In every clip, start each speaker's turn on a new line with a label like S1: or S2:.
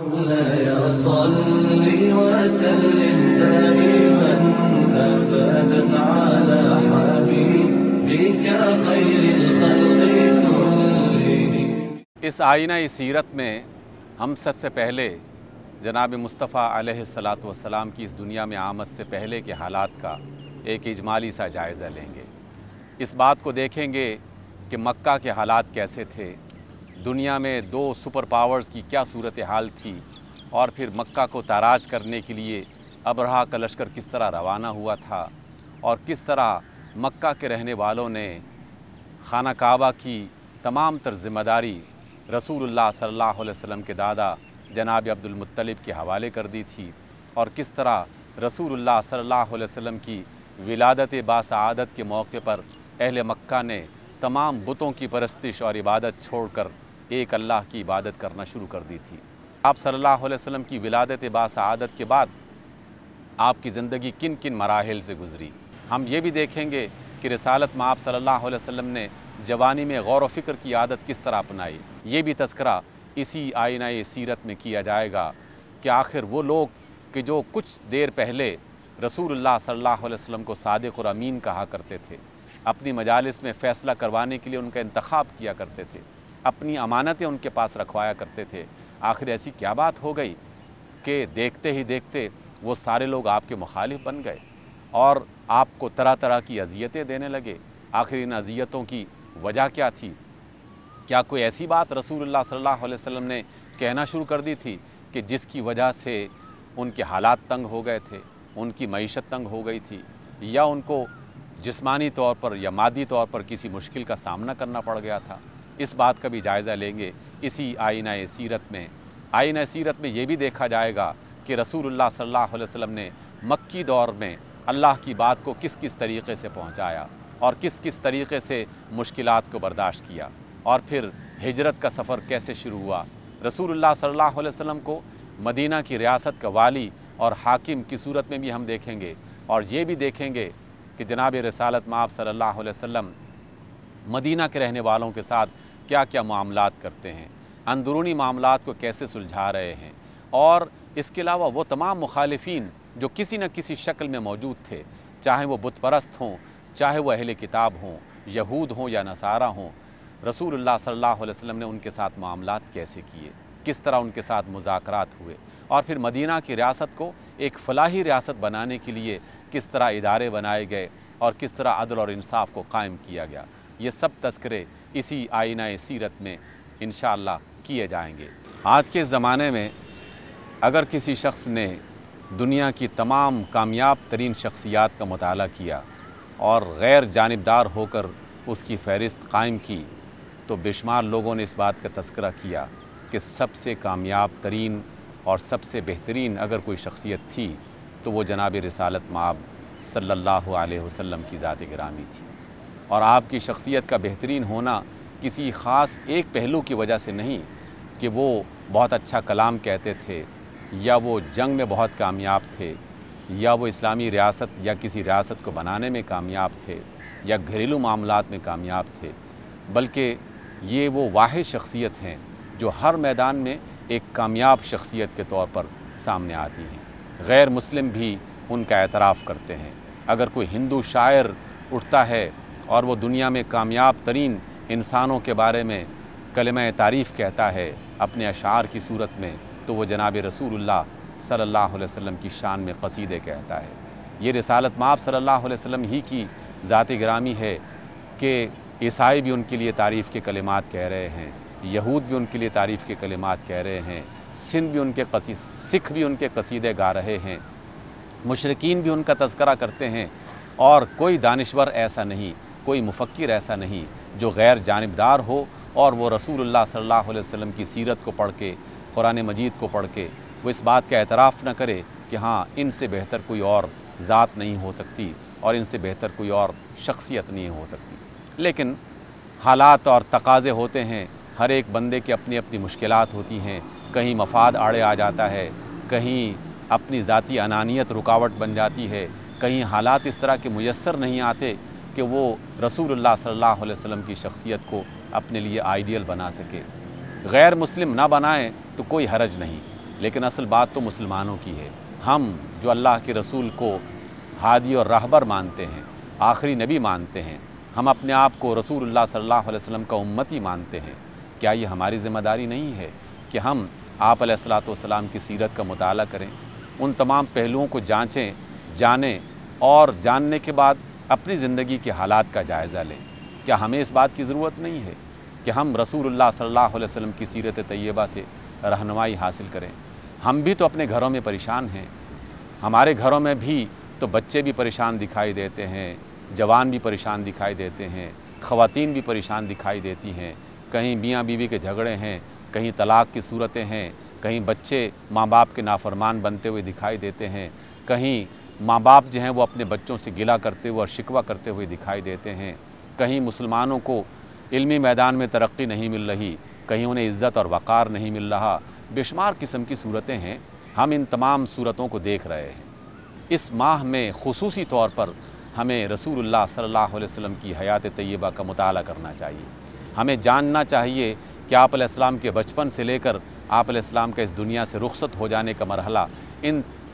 S1: مولاي صل وسلم دائما أبدا على حبيبك خير الخلق كلهم۔
S2: اس آئینہ سیرت میں ہم سب سے پہلے جناب مصطفیٰ علیہ الصلاۃ والسلام کی اس دنیا میں آمد سے پہلے کے حالات کا ایک اجمالی سا جائزہ لیں گے۔ اس بات کو دیکھیں گے کہ مکہ کے حالات کیسے تھے، دنیا میں دو سپر پاورز کی کیا صورتحال تھی، اور پھر مکہ کو تاراج کرنے کے لیے ابرہہ کا لشکر کس طرح روانہ ہوا تھا، اور کس طرح مکہ کے رہنے والوں نے خانہ کعبہ کی تمام تر ذمہ داری رسول اللہ صلی اللہ علیہ وسلم کے دادا جناب عبد المطلب کے حوالے کر دی تھی، اور کس طرح رسول اللہ صلی اللہ علیہ وسلم کی ولادت باسعادت کے موقع پر اہل مکہ نے تمام بتوں کی پرستش اور عبادت چھوڑ کر ایک اللہ کی عبادت کرنا شروع کر دی تھی۔ آپ صلی اللہ علیہ وسلم کی ولادت باسعادت کے بعد آپ کی زندگی کن کن مراحل سے گزری، ہم یہ بھی دیکھیں گے کہ رسالت میں آپ صلی اللہ علیہ وسلم نے جوانی میں غور و فکر کی عادت کس طرح اپنائی، یہ بھی تذکرہ اسی آئینہ سیرت میں کیا جائے گا کہ آخر وہ لوگ کہ جو کچھ دیر پہلے رسول اللہ صلی اللہ علیہ وسلم کو صادق اور امین کہا کرتے تھے، اپنی مجالس میں فیصلہ کروانے کے لیے ان کا انتخاب کیا کرتے تھے، اپنی امانتیں ان کے پاس رکھوایا کرتے تھے، آخر ایسی کیا بات ہو گئی کہ دیکھتے ہی دیکھتے وہ سارے لوگ آپ کے مخالف بن گئے اور آپ کو طرح طرح کی اذیتیں دینے لگے؟ آخر ان اذیتوں کی وجہ کیا تھی؟ کیا کوئی ایسی بات رسول اللہ صلی اللہ علیہ وسلم نے کہنا شروع کر دی تھی کہ جس کی وجہ سے ان کے حالات تنگ ہو گئے تھے، ان کی معیشت تنگ ہو گئی تھی، یا ان کو جسمانی طور پر یا مادی طور پر کسی مشکل کا سامنا کرنا پڑ گیا تھا؟ اس بات کا بھی جائزہ لیں گے اسی آئینہ سیرت میں۔ آئینہ سیرت میں یہ بھی دیکھا جائے گا کہ رسول اللہ صلی اللہ علیہ وسلم نے مکی دور میں اللہ کی بات کو کس کس طریقے سے پہنچایا اور کس کس طریقے سے مشکلات کو برداشت کیا، اور پھر ہجرت کا سفر کیسے شروع ہوا۔ رسول اللہ صلی اللہ علیہ وسلم کو مدینہ کی ریاست کا والی اور حاکم کی صورت میں بھی ہم دیکھیں گے، اور یہ بھی دیکھیں گے کہ جناب رسالت مآب صلی اللہ علیہ وسلم مدینہ کے رہنے والوں کے ساتھ کیا کیا معاملات کرتے ہیں، اندرونی معاملات کو کیسے سلجھا رہے ہیں، اور اس کے علاوہ وہ تمام مخالفین جو کسی نہ کسی شکل میں موجود تھے، چاہے وہ بت پرست ہوں، چاہے وہ اہل کتاب ہوں، یہود ہوں یا نصارہ ہوں، رسول اللہ صلی اللہ علیہ وسلم نے ان کے ساتھ معاملات کیسے کیے، کس طرح ان کے ساتھ مذاکرات ہوئے، اور پھر مدینہ کی ریاست کو ایک فلاحی ریاست بنانے کے لیے کس طرح ادارے بنائے گئے اور کس طرح عدل اور انصاف کو قائم کیا گیا۔ یہ سب تذکرے اسی آئینہ سیرت میں انشاءاللہ کیے جائیں گے۔ آج کے زمانے میں اگر کسی شخص نے دنیا کی تمام کامیاب ترین شخصیات کا مطالعہ کیا اور غیر جانبدار ہو کر اس کی فہرست قائم کی، تو بے شمار لوگوں نے اس بات کا تذکرہ کیا کہ سب سے کامیاب ترین اور سب سے بہترین اگر کوئی شخصیت تھی تو وہ جناب رسالت مآب صلی اللہ علیہ وسلم کی ذات گرامی تھی، اور آپ کی شخصیت کا بہترین ہونا کسی خاص ایک پہلو کی وجہ سے نہیں کہ وہ بہت اچھا کلام کہتے تھے، یا وہ جنگ میں بہت کامیاب تھے، یا وہ اسلامی ریاست یا کسی ریاست کو بنانے میں کامیاب تھے، یا گھریلو معاملات میں کامیاب تھے، بلکہ یہ وہ واحد شخصیت ہیں جو ہر میدان میں ایک کامیاب شخصیت کے طور پر سامنے آتی ہیں۔ غیر مسلم بھی ان کا اعتراف کرتے ہیں۔ اگر کوئی ہندو شاعر اٹھتا ہے اور وہ دنیا میں کامیاب ترین انسانوں کے بارے میں کلمہ تعریف کہتا ہے اپنے اشعار کی صورت میں، تو وہ جناب رسول اللہ صلی اللہ علیہ وسلم کی شان میں قصیدے کہتا ہے۔ یہ رسالت مآب صلی اللہ علیہ وسلم ہی کی ذات گرامی ہے کہ عیسائی بھی ان کے لیے تعریف کے کلمات کہہ رہے ہیں، یہود بھی ان کے لیے تعریف کے کلمات کہہ رہے ہیں، سکھ بھی ان کے قصیدے گا رہے ہیں، مشرکین بھی ان کا تذکرہ کرتے ہیں، اور کوئی دانشور ایسا نہیں، کوئی مفکر ایسا نہیں جو غیر جانبدار ہو اور وہ رسول اللہ صلی اللہ علیہ وسلم کی سیرت کو پڑھ کے، قرآن مجید کو پڑھ کے وہ اس بات کا اعتراف نہ کرے کہ ہاں ان سے بہتر کوئی اور ذات نہیں ہو سکتی اور ان سے بہتر کوئی اور شخصیت نہیں ہو سکتی۔ لیکن حالات اور تقاضے ہوتے ہیں، ہر ایک بندے کی اپنی اپنی مشکلات ہوتی ہیں، کہیں مفاد آڑے آ جاتا ہے، کہیں اپنی ذاتی انانیت رکاوٹ بن جاتی ہے، کہیں حالات اس طرح کے میسر نہیں آتے کہ وہ رسول اللہ صلی اللہ علیہ وسلم کی شخصیت کو اپنے لیے آئیڈیل بنا سکے۔ غیر مسلم نہ بنائیں تو کوئی حرج نہیں، لیکن اصل بات تو مسلمانوں کی ہے۔ ہم جو اللہ کے رسول کو ہادی اور راہبر مانتے ہیں، آخری نبی مانتے ہیں، ہم اپنے آپ کو رسول اللہ صلی اللہ علیہ وسلم کا امتی مانتے ہیں، کیا یہ ہماری ذمہ داری نہیں ہے کہ ہم آپ علیہ الصلوۃ والسلام کی سیرت کا مطالعہ کریں، ان تمام پہلوؤں کو جانچیں، جانیں اور جاننے کے بعد اپنی زندگی کے حالات کا جائزہ لیں؟ کیا ہمیں اس بات کی ضرورت نہیں ہے کہ ہم رسول اللہ صلی اللہ علیہ وسلم کی سیرت طیبہ سے رہنمائی حاصل کریں؟ ہم بھی تو اپنے گھروں میں پریشان ہیں، ہمارے گھروں میں بھی تو بچے بھی پریشان دکھائی دیتے ہیں، جوان بھی پریشان دکھائی دیتے ہیں، خواتین بھی پریشان دکھائی دیتی ہیں، کہیں میاں بیوی کے جھگڑے ہیں، کہیں طلاق کی صورتیں ہیں، کہیں بچے ماں باپ کے نافرمان بنتے ہوئے دکھائی دیتے ہیں، کہیں ماں باپ جو ہیں وہ اپنے بچوں سے گلہ کرتے ہوئے اور شکوہ کرتے ہوئے دکھائی دیتے ہیں، کہیں مسلمانوں کو علمی میدان میں ترقی نہیں مل رہی، کہیں انہیں عزت اور وقار نہیں مل رہا، بے شمار قسم کی صورتیں ہیں۔ ہم ان تمام صورتوں کو دیکھ رہے ہیں۔ اس ماہ میں خصوصی طور پر ہمیں رسول اللہ صلی اللہ علیہ وسلم کی حیات طیبہ کا مطالعہ کرنا چاہیے۔ ہمیں جاننا چاہیے کہ آپ علیہ السلام کے بچپن سے لے کر آپ علیہ السلام کا اس دنیا سے رخصت ہو جانے کا مرحلہ،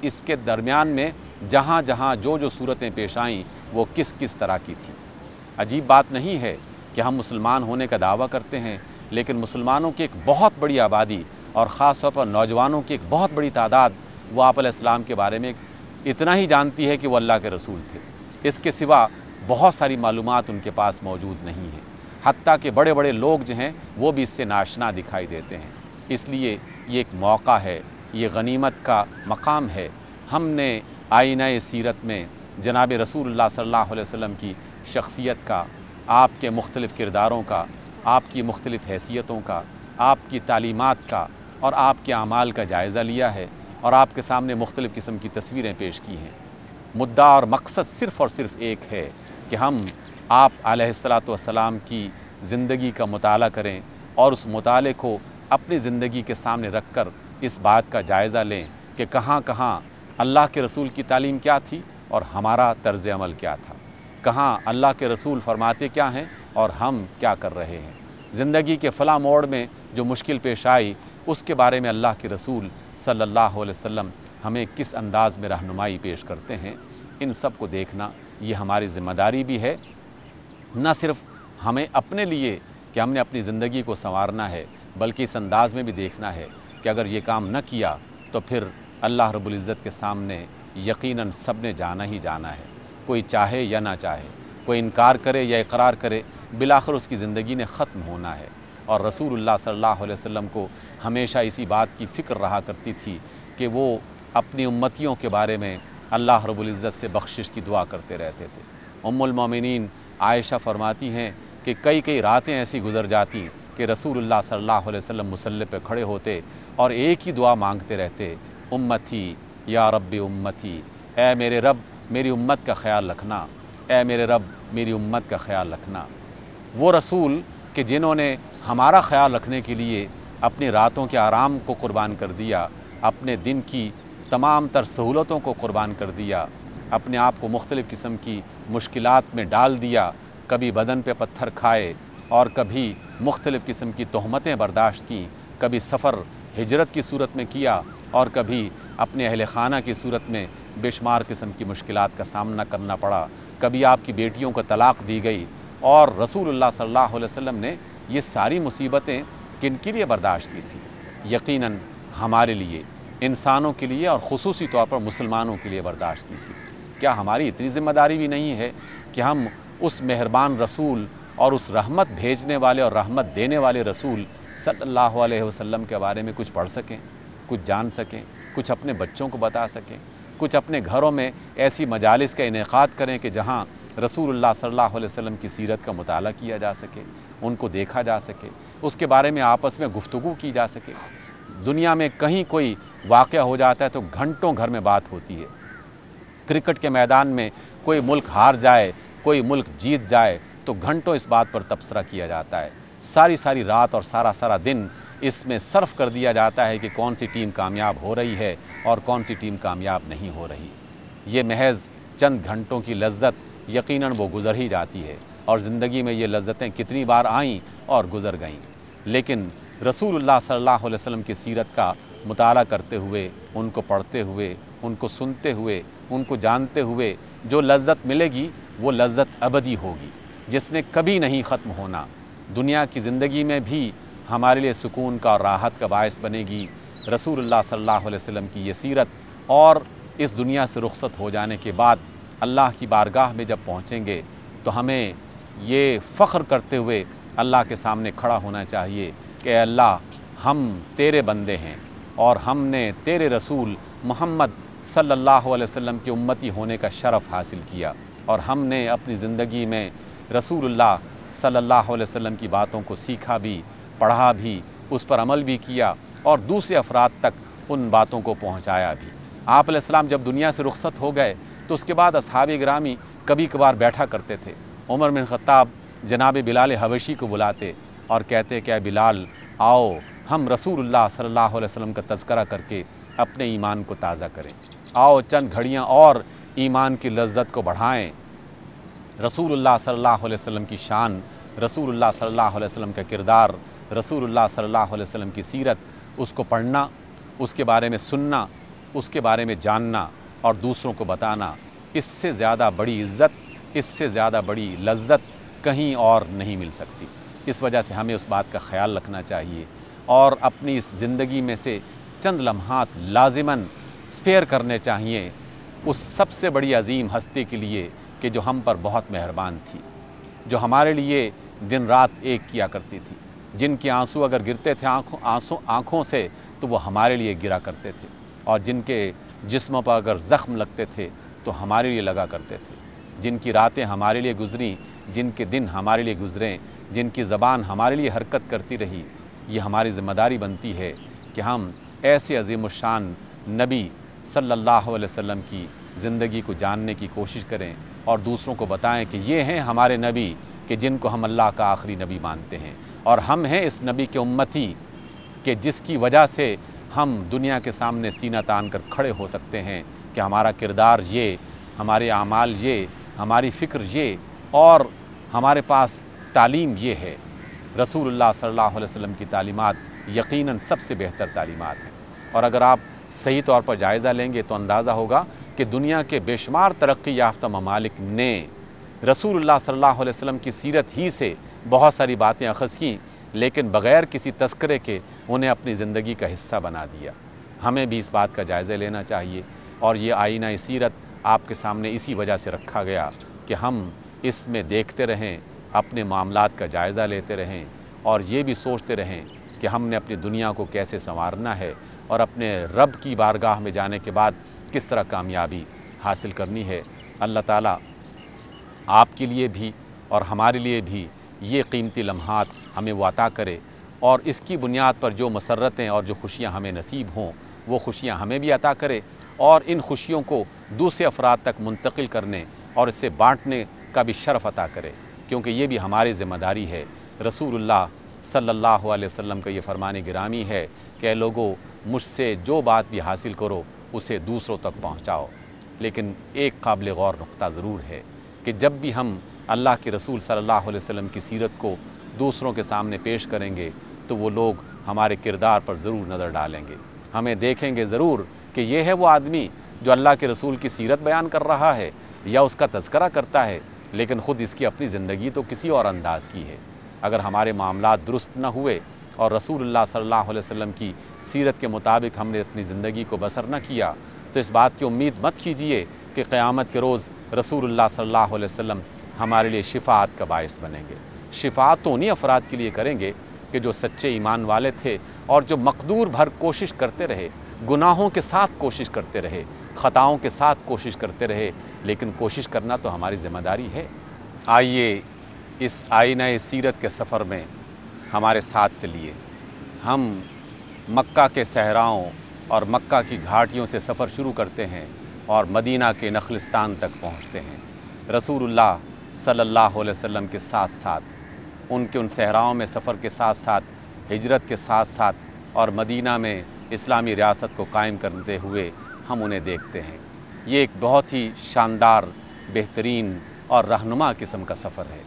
S2: اس کے درمیان میں جہاں جہاں جو صورتیں پیش آئیں وہ کس طرح کی تھیں۔ عجیب بات نہیں ہے کہ ہم مسلمان ہونے کا دعویٰ کرتے ہیں، لیکن مسلمانوں کی ایک بہت بڑی آبادی اور خاص طور پر نوجوانوں کی ایک بہت بڑی تعداد وہ آپ علیہ السلام کے بارے میں اتنا ہی جانتی ہے کہ وہ اللہ کے رسول تھے، اس کے سوا بہت ساری معلومات ان کے پاس موجود نہیں ہیں، حتیٰ کہ بڑے بڑے لوگ جو ہیں وہ بھی اس سے ناشنا دکھائی دیتے ہیں۔ اس لیے یہ ایک موقع ہے، یہ غنیمت کا مقام ہے۔ ہم نے آئینہ سیرت میں جناب رسول اللہ صلی اللہ علیہ وسلم کی شخصیت کا، آپ کے مختلف کرداروں کا، آپ کی مختلف حیثیتوں کا، آپ کی تعلیمات کا اور آپ کے اعمال کا جائزہ لیا ہے اور آپ کے سامنے مختلف قسم کی تصویریں پیش کی ہیں۔ مدعا اور مقصد صرف اور صرف ایک ہے کہ ہم آپ علیہ الصلوۃ والسلام کی زندگی کا مطالعہ کریں اور اس مطالعے کو اپنی زندگی کے سامنے رکھ کر اس بات کا جائزہ لیں کہ کہاں کہاں اللہ کے رسول کی تعلیم کیا تھی اور ہمارا طرز عمل کیا تھا، کہاں اللہ کے رسول فرماتے کیا ہیں اور ہم کیا کر رہے ہیں، زندگی کے فلاں موڑ میں جو مشکل پیش آئی اس کے بارے میں اللہ کے رسول صلی اللہ علیہ وسلم ہمیں کس انداز میں رہنمائی پیش کرتے ہیں۔ ان سب کو دیکھنا یہ ہماری ذمہ داری بھی ہے، نہ صرف ہمیں اپنے لیے کہ ہم نے اپنی زندگی کو سنوارنا ہے، بلکہ اس انداز میں بھی دیکھنا ہے کہ اگر یہ کام نہ کیا تو پھر اللہ رب العزت کے سامنے یقیناً سب نے جانا ہی جانا ہے، کوئی چاہے یا نہ چاہے، کوئی انکار کرے یا اقرار کرے، بالآخر اس کی زندگی نے ختم ہونا ہے۔ اور رسول اللہ صلی اللہ علیہ وسلم کو ہمیشہ اسی بات کی فکر رہا کرتی تھی کہ وہ اپنی امتیوں کے بارے میں اللہ رب العزت سے بخشش کی دعا کرتے رہتے تھے۔ ام المومنین عائشہ فرماتی ہیں کہ کئی راتیں ایسی گزر جاتی کہ رسول اللہ صلی اللہ علیہ وسلم مصلی پہ کھڑے ہوتے اور ایک ہی دعا مانگتے رہتے، امتی یا رب امتی، اے میرے رب میری امت کا خیال رکھنا، اے میرے رب میری امت کا خیال رکھنا۔ وہ رسول کہ جنہوں نے ہمارا خیال رکھنے کے لیے اپنی راتوں کے آرام کو قربان کر دیا، اپنے دن کی تمام تر سہولتوں کو قربان کر دیا، اپنے آپ کو مختلف قسم کی مشکلات میں ڈال دیا، کبھی بدن پہ پتھر کھائے اور کبھی مختلف قسم کی تہمتیں برداشت کیں، کبھی سفر ہجرت کی صورت میں کیا اور کبھی اپنے اہل خانہ کی صورت میں بے شمار قسم کی مشکلات کا سامنا کرنا پڑا، کبھی آپ کی بیٹیوں کو طلاق دی گئی، اور رسول اللہ صلی اللہ علیہ وسلم نے یہ ساری مصیبتیں کن کے لیے برداشت کی تھی؟ یقیناً ہمارے لیے، انسانوں کے لیے اور خصوصی طور پر مسلمانوں کے لیے برداشت کی تھی۔ کیا ہماری اتنی ذمہ داری بھی نہیں ہے کہ ہم اس مہربان رسول اور اس رحمت بھیجنے والے اور رحمت دینے والے رسول صلی اللہ علیہ وسلم کے بارے میں کچھ پڑھ سکیں، کچھ جان سکیں، کچھ اپنے بچوں کو بتا سکیں، کچھ اپنے گھروں میں ایسی مجالس کا انعقاد کریں کہ جہاں رسول اللہ صلی اللہ علیہ وسلم کی سیرت کا مطالعہ کیا جا سکے، ان کو دیکھا جا سکے، اس کے بارے میں آپس میں گفتگو کی جا سکے۔ دنیا میں کہیں کوئی واقعہ ہو جاتا ہے تو گھنٹوں گھر میں بات ہوتی ہے۔ کرکٹ کے میدان میں کوئی ملک ہار جائے، کوئی ملک جیت جائے تو گھنٹوں اس بات پر تبصرہ کیا جاتا ہے، ساری رات اور سارا دن اس میں صرف کر دیا جاتا ہے کہ کون سی ٹیم کامیاب ہو رہی ہے اور کون سی ٹیم کامیاب نہیں ہو رہی۔ یہ محض چند گھنٹوں کی لذت یقیناً وہ گزر ہی جاتی ہے، اور زندگی میں یہ لذتیں کتنی بار آئیں اور گزر گئیں، لیکن رسول اللہ صلی اللہ علیہ وسلم کی سیرت کا مطالعہ کرتے ہوئے، ان کو پڑھتے ہوئے، ان کو سنتے ہوئے، ان کو جانتے ہوئے جو لذت ملے گی وہ لذت ابدی ہوگی، جس نے کبھی نہیں ختم ہونا۔ دنیا کی زندگی میں بھی ہمارے لیے سکون کا اور راحت کا باعث بنے گی رسول اللہ صلی اللہ علیہ وسلم کی یہ سیرت، اور اس دنیا سے رخصت ہو جانے کے بعد اللہ کی بارگاہ میں جب پہنچیں گے تو ہمیں یہ فخر کرتے ہوئے اللہ کے سامنے کھڑا ہونا چاہیے کہ اے اللہ، ہم تیرے بندے ہیں اور ہم نے تیرے رسول محمد صلی اللہ علیہ وسلم کی امتی ہونے کا شرف حاصل کیا، اور ہم نے اپنی زندگی میں رسول اللہ صلی اللہ علیہ وسلم کی باتوں کو سیکھا بھی، پڑھا بھی، اس پر عمل بھی کیا اور دوسرے افراد تک ان باتوں کو پہنچایا بھی۔ آپ علیہ السلام جب دنیا سے رخصت ہو گئے تو اس کے بعد اصحاب گرامی کبھی کبھار بیٹھا کرتے تھے۔ عمر بن خطاب جناب بلال حبشی کو بلاتے اور کہتے کہ اے بلال، آؤ ہم رسول اللہ صلی اللہ علیہ وسلم کا تذکرہ کر کے اپنے ایمان کو تازہ کریں، آؤ چند گھڑیاں اور ایمان کی لذت کو بڑھائیں۔ رسول اللہ صلی اللہ علیہ وسلم کی شان، رسول اللہ صلی اللہ علیہ وسلم کا کردار، رسول اللہ صلی اللہ علیہ وسلم کی سیرت، اس کو پڑھنا، اس کے بارے میں سننا، اس کے بارے میں جاننا اور دوسروں کو بتانا، اس سے زیادہ بڑی عزت، اس سے زیادہ بڑی لذت کہیں اور نہیں مل سکتی۔ اس وجہ سے ہمیں اس بات کا خیال رکھنا چاہیے اور اپنی اس زندگی میں سے چند لمحات لازماً اسپیئر کرنے چاہیے اس سب سے بڑی عظیم ہستی کے لیے کہ جو ہم پر بہت مہربان تھی، جو ہمارے لیے دن رات ایک کیا کرتی تھی، جن کے آنسو اگر گرتے تھے آنکھوں سے تو وہ ہمارے لیے گرا کرتے تھے، اور جن کے جسموں پر اگر زخم لگتے تھے تو ہمارے لیے لگا کرتے تھے، جن کی راتیں ہمارے لیے گزریں، جن کے دن ہمارے لیے گزریں، جن کی زبان ہمارے لیے حرکت کرتی رہی۔ یہ ہماری ذمہ داری بنتی ہے کہ ہم ایسے عظیم الشان نبی صلی اللہ علیہ وسلم کی زندگی کو جاننے کی کوشش کریں اور دوسروں کو بتائیں کہ یہ ہیں ہمارے نبی کہ جن کو ہم اللہ کا آخری نبی مانتے ہیں، اور ہم ہیں اس نبی کے امتی کہ جس کی وجہ سے ہم دنیا کے سامنے سینہ تان کر کھڑے ہو سکتے ہیں کہ ہمارا کردار یہ، ہمارے اعمال یہ، ہماری فکر یہ، اور ہمارے پاس تعلیم یہ ہے۔ رسول اللہ صلی اللہ علیہ وسلم کی تعلیمات یقیناً سب سے بہتر تعلیمات ہیں، اور اگر آپ صحیح طور پر جائزہ لیں گے تو اندازہ ہوگا کہ دنیا کے بے شمار ترقی یافتہ ممالک نے رسول اللہ صلی اللہ علیہ وسلم کی سیرت ہی سے بہت ساری باتیں اخذ کیں، لیکن بغیر کسی تذکرے کے انہیں اپنی زندگی کا حصہ بنا دیا۔ ہمیں بھی اس بات کا جائزہ لینا چاہیے، اور یہ آئینہ سیرت آپ کے سامنے اسی وجہ سے رکھا گیا کہ ہم اس میں دیکھتے رہیں، اپنے معاملات کا جائزہ لیتے رہیں، اور یہ بھی سوچتے رہیں کہ ہم نے اپنی دنیا کو کیسے سنوارنا ہے اور اپنے رب کی بارگاہ میں جانے کے بعد کس طرح کامیابی حاصل کرنی ہے۔ اللہ تعالیٰ آپ کے لیے بھی اور ہمارے لیے بھی یہ قیمتی لمحات ہمیں وہ عطا کرے، اور اس کی بنیاد پر جو مسرتیں اور جو خوشیاں ہمیں نصیب ہوں وہ خوشیاں ہمیں بھی عطا کرے، اور ان خوشیوں کو دوسرے افراد تک منتقل کرنے اور اسے بانٹنے کا بھی شرف عطا کرے، کیونکہ یہ بھی ہماری ذمہ داری ہے۔ رسول اللہ صلی اللہ علیہ وسلم کا یہ فرمان گرامی ہے کہ اے لوگو، مجھ سے جو بات بھی حاصل کرو اسے دوسروں تک پہنچاؤ، لیکن ایک قابل غور نقطہ ضرور ہے کہ جب بھی ہم اللہ کے رسول صلی اللہ علیہ وسلم کی سیرت کو دوسروں کے سامنے پیش کریں گے تو وہ لوگ ہمارے کردار پر ضرور نظر ڈالیں گے، ہمیں دیکھیں گے ضرور کہ یہ ہے وہ آدمی جو اللہ کے رسول کی سیرت بیان کر رہا ہے یا اس کا تذکرہ کرتا ہے، لیکن خود اس کی اپنی زندگی تو کسی اور انداز کی ہے۔ اگر ہمارے معاملات درست نہ ہوئے اور رسول اللہ صلی اللہ علیہ وسلم کی سیرت کے مطابق ہم نے اپنی زندگی کو بسر نہ کیا تو اس بات کی امید مت کیجیے کہ قیامت کے روز رسول اللہ صلی اللہ علیہ وسلم ہمارے لیے شفاعت کا باعث بنیں گے۔ شفاعت تو انہی افراد کے لیے کریں گے کہ جو سچے ایمان والے تھے اور جو مقدور بھر کوشش کرتے رہے، گناہوں کے ساتھ کوشش کرتے رہے، خطاؤں کے ساتھ کوشش کرتے رہے، لیکن کوشش کرنا تو ہماری ذمہ داری ہے۔ آئیے اس آئینہ سیرت کے سفر میں ہمارے ساتھ چلیے، ہم مکہ کے صحراؤں اور مکہ کی گھاٹیوں سے سفر شروع کرتے ہیں اور مدینہ کے نخلستان تک پہنچتے ہیں۔ رسول اللہ صلی اللہ علیہ وسلم کے ساتھ ساتھ ان صحراؤں میں سفر کے ساتھ ساتھ ہجرت کے ساتھ ساتھ اور مدینہ میں اسلامی ریاست کو قائم کرتے ہوئے ہم انہیں دیکھتے ہیں۔ یہ ایک بہت ہی شاندار، بہترین اور رہنما قسم کا سفر ہے۔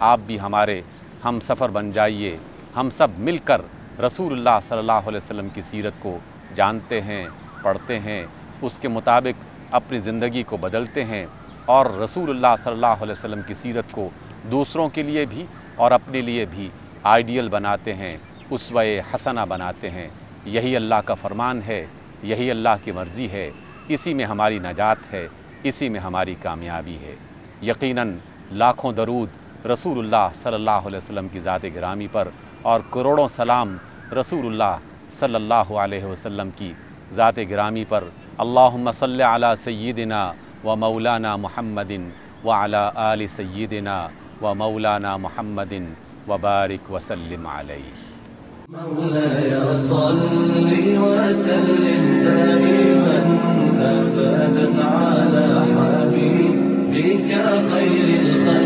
S2: آپ بھی ہمارے ہم سفر بن جائیے، ہم سب مل کر رسول اللہ صلی اللہ علیہ وسلم کی سیرت کو جانتے ہیں، پڑھتے ہیں، اس کے مطابق اپنی زندگی کو بدلتے ہیں اور رسول اللہ صلی اللہ علیہ وسلم کی سیرت کو دوسروں کے لیے بھی اور اپنے لیے بھی آئیڈیل بناتے ہیں، اسوہ حسنہ بناتے ہیں، یہی اللہ کا فرمان ہے، یہی اللہ کی مرضی ہے، اسی میں ہماری نجات ہے، اسی میں ہماری کامیابی ہے۔ یقیناً لاکھوں درود رسول اللہ صلی اللہ علیہ وسلم کی ذات گرامی پر اور کروڑوں سلام رسول اللہ صلی اللہ علیہ وسلم کی ذات گرامی پر۔ اللہم صلی علی سیدنا و مولانا محمد وعلی آل سیدنا و مولانا محمد وبارک وسلم علیہ۔
S1: مولاي صل وسلم دائما أبدا على حبيبك خير الخلق